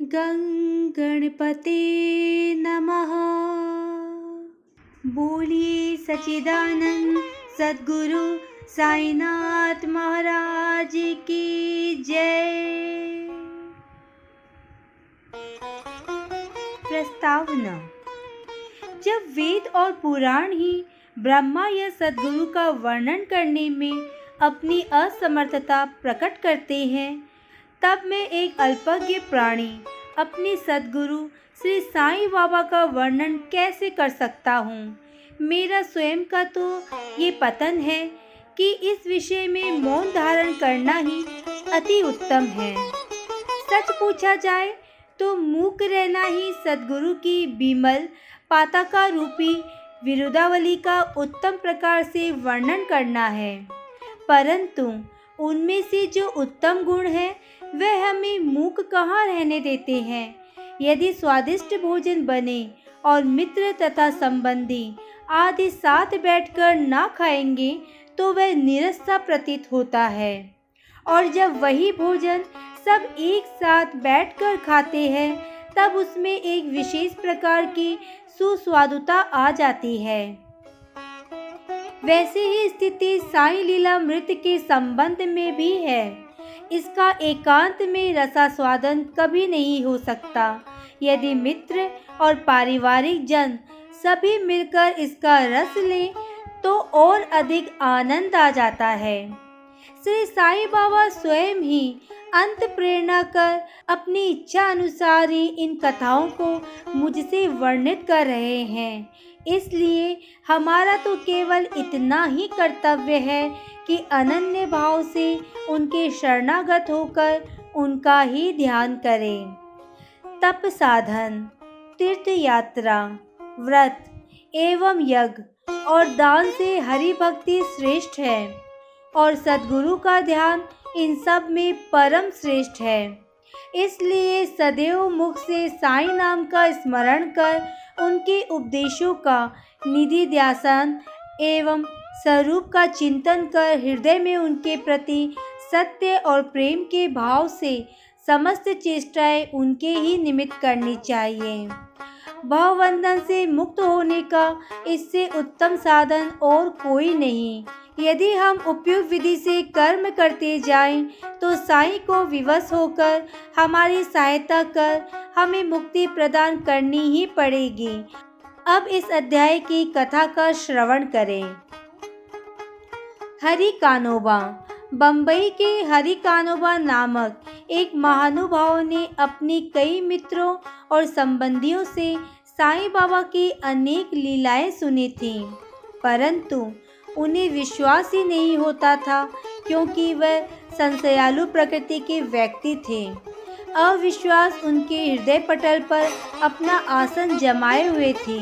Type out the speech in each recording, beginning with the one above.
गणपते नमः। बोलिए सच्चिदानंद सद्गुरु साईनाथ महाराज की जय। प्रस्तावना। जब वेद और पुराण ही ब्रह्मा या सद्गुरु का वर्णन करने में अपनी असमर्थता प्रकट करते हैं, तब मैं एक अल्पज्ञ प्राणी अपने सद्गुरु श्री साईं बाबा का वर्णन कैसे कर सकता हूँ। मेरा स्वयं का तो ये पतन है कि इस विषय में मौन धारण करना ही अति उत्तम है। सच पूछा जाए तो मूक रहना ही सद्गुरु की बिमल पाताका रूपी विरुदावली का उत्तम प्रकार से वर्णन करना है। परंतु उनमें से जो उत्तम गुण है वह हमें मूक कहाँ रहने देते हैं। यदि स्वादिष्ट भोजन बने और मित्र तथा संबंधी आदि साथ बैठकर ना खाएंगे तो वह नीरस सा प्रतीत होता है, और जब वही भोजन सब एक साथ बैठकर खाते हैं तब उसमें एक विशेष प्रकार की सुस्वादुता आ जाती है। वैसे ही स्थिति साईं लीलामृत के संबंध में भी है। इसका एकांत में रसास्वादन कभी नहीं हो सकता। यदि मित्र और पारिवारिक जन सभी मिलकर इसका रस लें तो और अधिक आनंद आ जाता है। श्री साईं बाबा स्वयं ही अंत प्रेरणा कर अपनी इच्छा अनुसार ही इन कथाओं को मुझसे वर्णित कर रहे हैं। इसलिए हमारा तो केवल इतना ही कर्तव्य है कि अनन्य भाव से उनके शरणागत होकर उनका ही ध्यान करें। तप साधन, तीर्थ यात्रा, व्रत एवं यज्ञ और दान से हरि भक्ति श्रेष्ठ है और सद्गुरु का ध्यान इन सब में परम श्रेष्ठ है। इसलिए सदैव मुख से साईं नाम का स्मरण कर उनके उपदेशों का निधि ध्यान एवं स्वरूप का चिंतन कर हृदय में उनके प्रति सत्य और प्रेम के भाव से समस्त चेष्टाएं उनके ही निमित्त करनी चाहिए। भवबंधन से मुक्त होने का इससे उत्तम साधन और कोई नहीं। यदि हम उपयुक्त विधि से कर्म करते जाएं तो साईं को विवश होकर हमारी सहायता कर हमें मुक्ति प्रदान करनी ही पड़ेगी। अब इस अध्याय की कथा का श्रवण करें। हरि कानोबा। बम्बई के हरि कानोबा नामक एक महानुभाव ने अपनी कई मित्रों और संबंधियों से साईं बाबा की अनेक लीलाएं सुनी थीं, परंतु उन्हें विश्वास ही नहीं होता था क्योंकि वह संशयालु प्रकृति के व्यक्ति थे। अविश्वास उनके हृदय पटल पर अपना आसन जमाए हुए थी।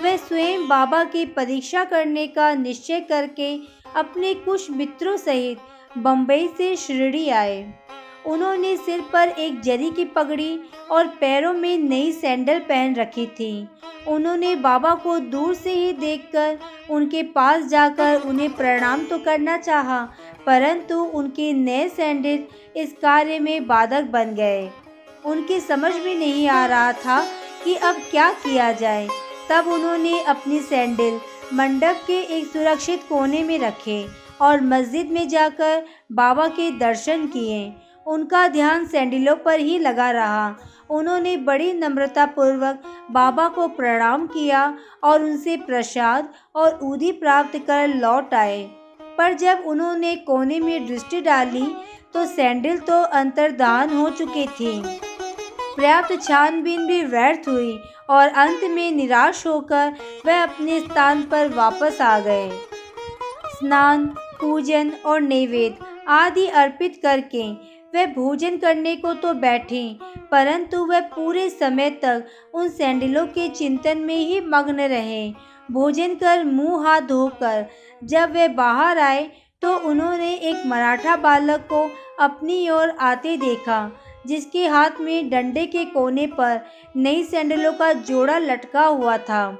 वे स्वयं बाबा की परीक्षा करने का निश्चय करके अपने कुछ मित्रों सहित बम्बई से शिरडी आए। उन्होंने सिर पर एक जरी की पगड़ी और पैरों में नई सैंडल पहन रखी थी। उन्होंने बाबा को दूर से ही देखकर उनके पास जाकर उन्हें प्रणाम तो करना चाहा, परंतु उनके नए सैंडल इस कार्य में बाधक बन गए। उनकी समझ में नहीं आ रहा था कि अब क्या किया जाए। तब उन्होंने अपनी सैंडल मंडप के एक सुरक्षित कोने में रखे और मस्जिद में जाकर बाबा के दर्शन किए। उनका ध्यान सैंडलों पर ही लगा रहा। उन्होंने बड़ी नम्रता पूर्वक बाबा को प्रणाम किया और उनसे प्रसाद और उधी प्राप्त कर लौट आए। पर जब उन्होंने कोने में दृष्टि डाली तो सैंडल तो अंतर्धान हो चुके थे। पर्याप्त छानबीन भी व्यर्थ हुई और अंत में निराश होकर वह अपने स्थान पर वापस आ गए। स्नान, पूजन और नैवेद्य आदि अर्पित करके वह भोजन करने को तो बैठे, परंतु वह पूरे समय तक उन सैंडलों के चिंतन में ही मग्न रहे। भोजन कर मुंह हाथ धोकर जब वे बाहर आए तो उन्होंने एक मराठा बालक को अपनी ओर आते देखा, जिसके हाथ में डंडे के कोने पर नई सैंडलों का जोड़ा लटका हुआ था।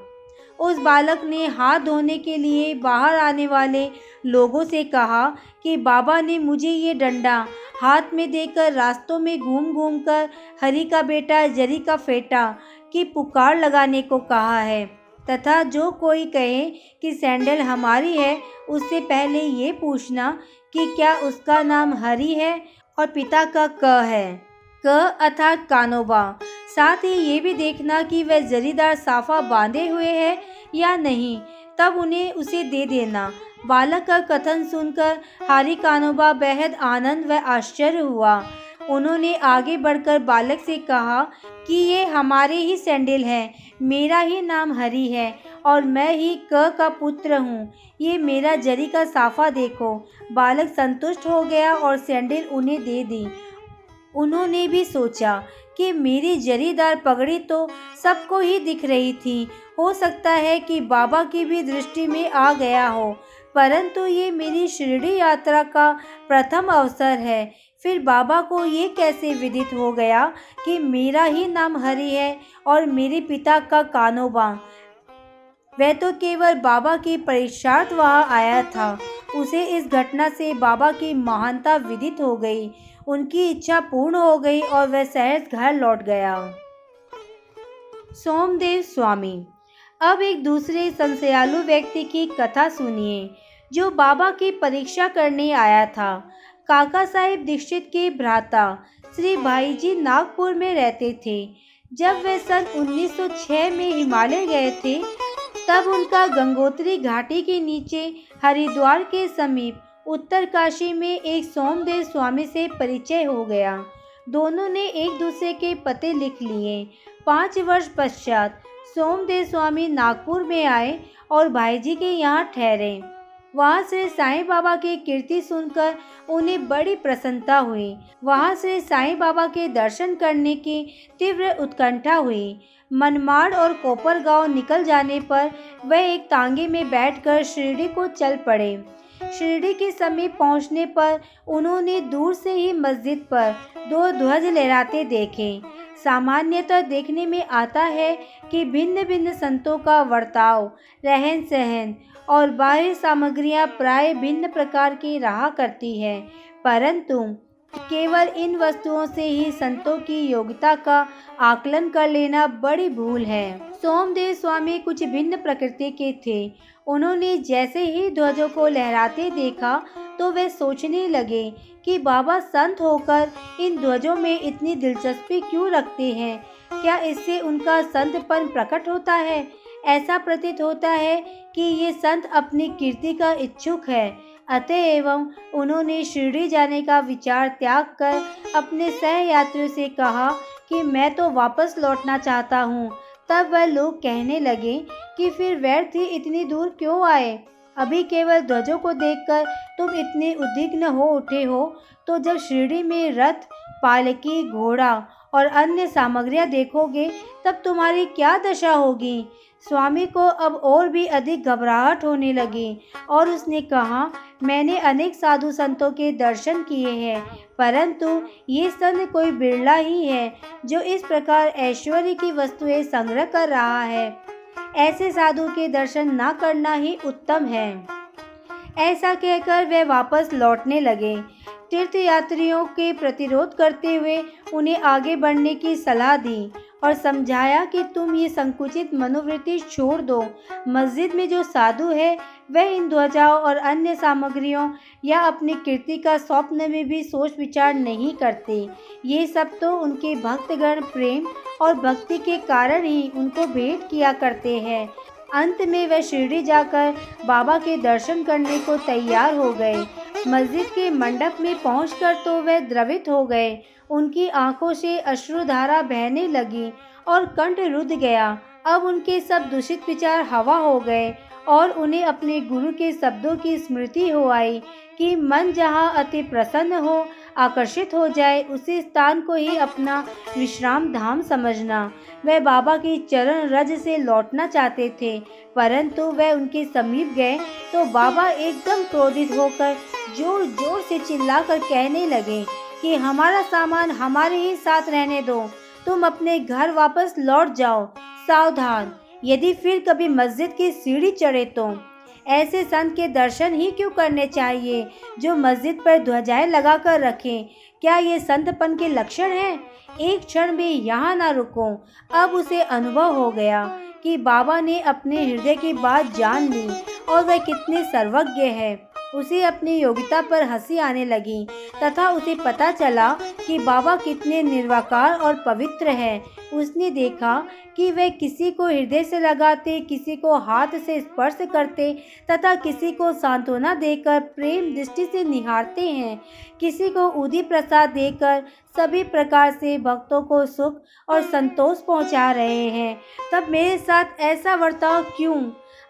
उस बालक ने हाथ धोने के लिए बाहर आने वाले लोगों से कहा कि बाबा ने मुझे ये डंडा हाथ में देकर रास्तों में घूम घूम कर हरि का बेटा जरी का फेटा की पुकार लगाने को कहा है तथा जो कोई कहे कि सैंडल हमारी है उससे पहले ये पूछना कि क्या उसका नाम हरि है और पिता का क है। क अर्थात कानोबा। साथ ही ये भी देखना कि वह जरीदार साफा बांधे हुए है या नहीं, तब उन्हें उसे दे देना। बालक का कथन सुनकर हरि कानोबा बेहद आनंद व आश्चर्य हुआ। उन्होंने आगे बढ़कर बालक से कहा कि ये हमारे ही सैंडल हैं, मेरा ही नाम हरि है और मैं ही क का पुत्र हूँ। ये मेरा जरी का साफा देखो। बालक संतुष्ट हो गया और सैंडल उन्हें दे दी। उन्होंने भी सोचा कि मेरी जरीदार पगड़ी तो सबको ही दिख रही थी, हो सकता है कि बाबा की भी दृष्टि में आ गया हो, परंतु ये मेरी शिरडी यात्रा का प्रथम अवसर है। फिर बाबा को ये कैसे विदित हो गया कि मेरा ही नाम हरि है और मेरे पिता का कानोबा। वह तो केवल बाबा की परीक्षार्थ वहाँ आया था। उसे इस घटना से बाबा की महानता विदित हो गई। उनकी इच्छा पूर्ण हो गई और वह सहज घर लौट गया। सोमदेव स्वामी। अब एक दूसरे संशयालु व्यक्ति की कथा सुनिए जो बाबा की परीक्षा करने आया था। काका साहेब दीक्षित के भ्राता श्री भाईजी नागपुर में रहते थे। जब वे सन 1906 में हिमालय गए थे तब उनका गंगोत्री घाटी के नीचे हरिद्वार के समीप उत्तरकाशी में एक सोमदेव स्वामी से परिचय हो गया। दोनों ने एक दूसरे के पते लिख लिए। 5 वर्ष पश्चात सोमदेव स्वामी नागपुर में आए और भाईजी के यहाँ ठहरे। वहाँ से साईं बाबा की कीर्ति सुनकर उन्हें बड़ी प्रसन्नता हुई। वहाँ से साईं बाबा के दर्शन करने की तीव्र उत्कंठा हुई। मनमाड़ और कोपरगांव निकल जाने पर वह एक तांगे में बैठकर शिरडी को चल पड़े। शिरडी के समीप पहुंचने पर उन्होंने दूर से ही मस्जिद पर 2 ध्वज लहराते देखे। सामान्यतः देखने में आता है कि भिन्न भिन्न संतों का वर्ताव, रहन सहन और बाह्य सामग्रियां प्राय भिन्न प्रकार की रहा करती है, परंतु केवल इन वस्तुओं से ही संतों की योग्यता का आकलन कर लेना बड़ी भूल है। सोमदेव स्वामी कुछ भिन्न प्रकृति के थे। उन्होंने जैसे ही ध्वजों को लहराते देखा तो वे सोचने लगे कि बाबा संत होकर इन ध्वजों में इतनी दिलचस्पी क्यों रखते हैं। क्या इससे उनका संतपन प्रकट होता है? ऐसा प्रतीत होता है कि ये संत अपनी कीर्ति का इच्छुक है। अतएव उन्होंने शिरडी जाने का विचार त्याग कर अपने सहयात्रियों से कहा कि मैं तो वापस लौटना चाहता हूँ। तब वह लोग कहने लगे कि फिर व्यर्थ ही इतनी दूर क्यों आए? अभी केवल ध्वजों को देखकर तुम इतने उद्विग्न हो उठे हो, तो जब शिरडी में रथ, पालकी, घोड़ा और अन्य सामग्रियां देखोगे तब तुम्हारी क्या दशा होगी। स्वामी को अब और भी अधिक घबराहट होने लगी और उसने कहा, मैंने अनेक साधु संतों के दर्शन किए हैं, परंतु ये संत कोई बिरला ही है जो इस प्रकार ऐश्वर्य की वस्तुएं संग्रह कर रहा है। ऐसे साधु के दर्शन न करना ही उत्तम है। ऐसा कहकर वे वापस लौटने लगे। तीर्थयात्रियों के प्रतिरोध करते हुए उन्हें आगे बढ़ने की सलाह दी और समझाया कि तुम ये संकुचित मनोवृत्ति छोड़ दो। मस्जिद में जो साधु है वह इन ध्वजाओं और अन्य सामग्रियों या अपनी कीर्ति का स्वप्न में भी सोच विचार नहीं करते। ये सब तो उनके भक्तगण प्रेम और भक्ति के कारण ही उनको भेंट किया करते हैं। अंत में वह शिरडी जाकर बाबा के दर्शन करने को तैयार हो गए। मस्जिद के मंडप में पहुंचकर तो वह द्रवित हो गए। उनकी आंखों से अश्रुधारा बहने लगी और कंठ रुध गया। अब उनके सब दूषित विचार हवा हो गए और उन्हें अपने गुरु के शब्दों की स्मृति हो आई कि मन जहाँ अति प्रसन्न हो, आकर्षित हो जाए, उसी स्थान को ही अपना विश्राम धाम समझना। वह बाबा की चरण रज से लौटना चाहते थे, परंतु वह उनके समीप गए तो बाबा एकदम क्रोधित होकर जोर जोर से चिल्लाकर कहने लगे कि हमारा सामान हमारे ही साथ रहने दो, तुम अपने घर वापस लौट जाओ। सावधान, यदि फिर कभी मस्जिद की सीढ़ी चढ़े तो। ऐसे संत के दर्शन ही क्यों करने चाहिए जो मस्जिद पर ध्वजाएं लगाकर रखें? क्या ये संतपन के लक्षण हैं? एक क्षण भी यहाँ ना रुको। अब उसे अनुभव हो गया कि बाबा ने अपने हृदय की बात जान ली और वह कितने सर्वज्ञ है। उसे अपनी योग्यता पर हंसी आने लगी तथा उसे पता चला कि बाबा कितने निर्विकार और पवित्र हैं। उसने देखा कि वे किसी को हृदय से लगाते, किसी को हाथ से स्पर्श करते तथा किसी को सांत्वना देकर प्रेम दृष्टि से निहारते हैं, किसी को उदी प्रसाद देकर सभी प्रकार से भक्तों को सुख और संतोष पहुंचा रहे हैं। तब मेरे साथ ऐसा बर्ताव क्यों?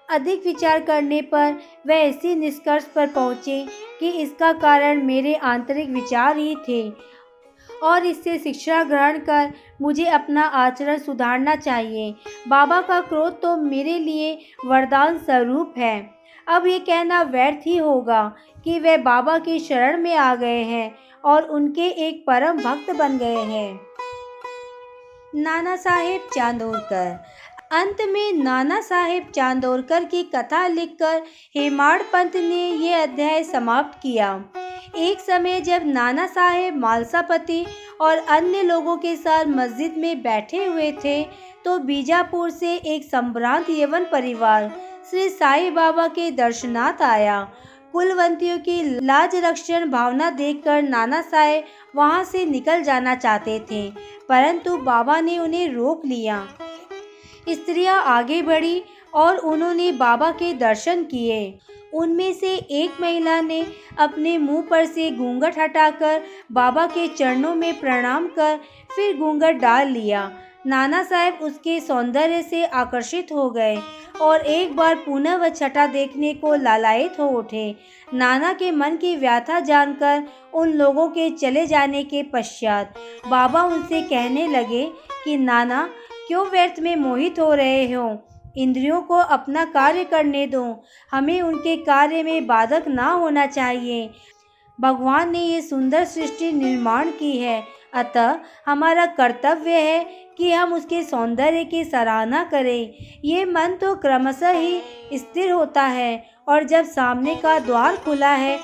अधिक विचार करने पर वह इसी निष्कर्ष पर पहुँचे कि इसका कारण मेरे आंतरिक विचार ही थे और इससे शिक्षा ग्रहण कर मुझे अपना आचरण सुधारना चाहिए। बाबा का क्रोध तो मेरे लिए वरदान स्वरूप है। अब ये कहना व्यर्थ ही होगा कि वे बाबा की शरण में आ गए हैं और उनके एक परम भक्त बन गए हैं। नाना साहेब चांदोरकर। अंत में नाना साहेब चांदोरकर की कथा लिखकर हेमाड पंत ने ये अध्याय समाप्त किया। एक समय जब नाना साहेब मालसापति और अन्य लोगों के साथ मस्जिद में बैठे हुए थे तो बीजापुर से एक संभ्रांत यवन परिवार श्री साईं बाबा के दर्शनार्थ आया। कुलवंतियों की लाज रक्षण भावना देखकर नाना साहेब वहां से निकल जाना चाहते थे, परंतु बाबा ने उन्हें रोक लिया। स्त्रियां आगे बढ़ी और उन्होंने बाबा के दर्शन किए। उनमें से एक महिला ने अपने मुंह पर से घूंघट हटाकर बाबा के चरणों में प्रणाम कर फिर घूंघट डाल लिया। नाना साहेब उसके सौंदर्य से आकर्षित हो गए और एक बार पुनः वह छटा देखने को लालायित हो उठे। नाना के मन की व्यथा जानकर उन लोगों के चले जाने के पश्चात बाबा उनसे कहने लगे कि नाना, क्यों व्यर्थ में मोहित हो रहे हो? इंद्रियों को अपना कार्य करने दो। हमें उनके कार्य में बाधक ना होना चाहिए। भगवान ने ये सुंदर सृष्टि निर्माण की है, अतः हमारा कर्तव्य है कि हम उसके सौंदर्य की सराहना करें। ये मन तो क्रमशः ही स्थिर होता है और जब सामने का द्वार खुला है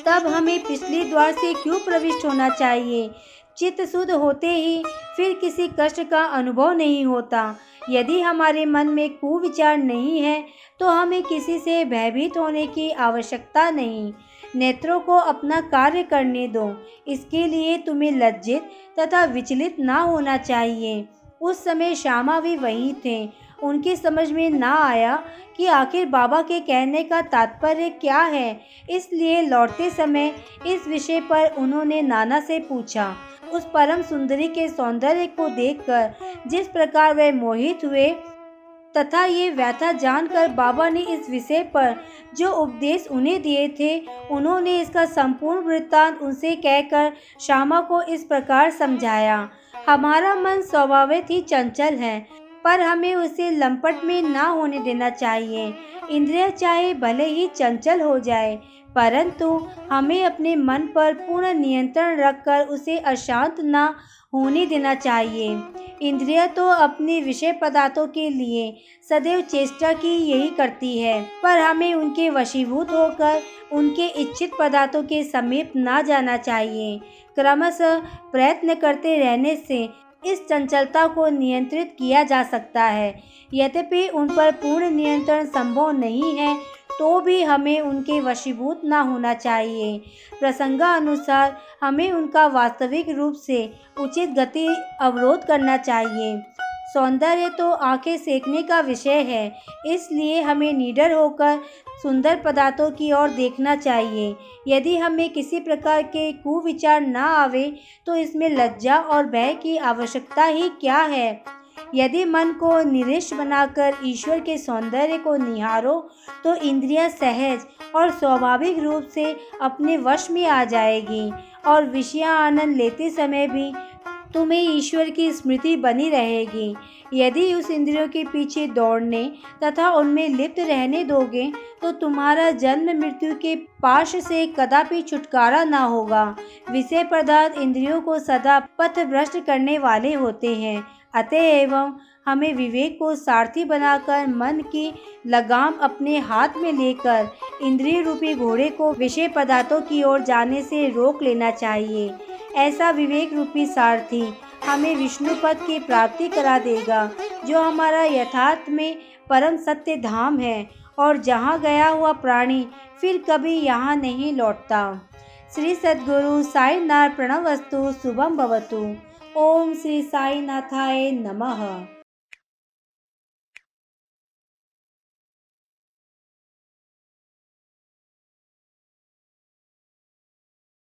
तब हमें पिछले द्वार से क्यों प्रविष्ट होना चाहिए? चित्त शुद्ध होते ही फिर किसी कष्ट का अनुभव नहीं होता। यदि हमारे मन में कुविचार नहीं है तो हमें किसी से भयभीत होने की आवश्यकता नहीं। नेत्रों को अपना कार्य करने दो। इसके लिए तुम्हें लज्जित तथा विचलित ना होना चाहिए। उस समय श्यामा भी वहीं थे। उनकी समझ में ना आया कि आखिर बाबा के कहने का तात्पर्य क्या है, इसलिए लौटते समय इस विषय पर उन्होंने नाना से पूछा। उस परम सुंदरी के सौंदर्य को देखकर जिस प्रकार वे मोहित हुए तथा ये व्यथा जानकर बाबा ने इस विषय पर जो उपदेश उन्हें दिए थे, उन्होंने इसका संपूर्ण वृत्तांत उनसे कहकर श्यामा को इस प्रकार समझाया। हमारा मन स्वभावतः ही चंचल है, पर हमें उसे लंपट में ना होने देना चाहिए। इंद्रिय चाहे भले ही चंचल हो जाए, परंतु हमें अपने मन पर पूर्ण नियंत्रण रखकर उसे अशांत ना होने देना चाहिए। इंद्रिय तो अपने विषय पदार्थों के लिए सदैव चेष्टा की यही करती है, पर हमें उनके वशीभूत होकर उनके इच्छित पदार्थों के समीप ना जाना चाहिए। क्रमशः प्रयत्न करते रहने से इस चंचलता को नियंत्रित किया जा सकता है। यद्यपि उन पर पूर्ण नियंत्रण संभव नहीं है तो भी हमें उनके वशीभूत ना होना चाहिए। प्रसंगानुसार हमें उनका वास्तविक रूप से उचित गति अवरोध करना चाहिए। सौंदर्य तो आंखें सेकने का विषय है, इसलिए हमें निडर होकर सुंदर पदार्थों की ओर देखना चाहिए। यदि हमें किसी प्रकार के कुविचार ना आवे तो इसमें लज्जा और भय की आवश्यकता ही क्या है। यदि मन को निरीश बनाकर ईश्वर के सौंदर्य को निहारो तो इंद्रियां सहज और स्वाभाविक रूप से अपने वश में आ जाएगी और विषय आनंद लेते समय भी तुम्हें ईश्वर की स्मृति बनी रहेगी। यदि उस इंद्रियों के पीछे दौड़ने तथा उनमें लिप्त रहने दोगे तो तुम्हारा जन्म मृत्यु के पाश से कदापि छुटकारा ना होगा। विषय पदार्थ इंद्रियों को सदा पथभ्रष्ट करने वाले होते हैं, अतएव हमें विवेक को सारथी बनाकर मन की लगाम अपने हाथ में लेकर इंद्रिय रूपी घोड़े को विषय पदार्थों की ओर जाने से रोक लेना चाहिए। ऐसा विवेक रूपी सारथी हमें विष्णु पद की प्राप्ति करा देगा, जो हमारा यथार्थ में परम सत्य धाम है और जहाँ गया हुआ प्राणी फिर कभी यहाँ नहीं लौटता। श्री सद्गुरु साईनाथ प्रणवस्तु शुभम भवतु। ओम श्री साईनाथाय नमः।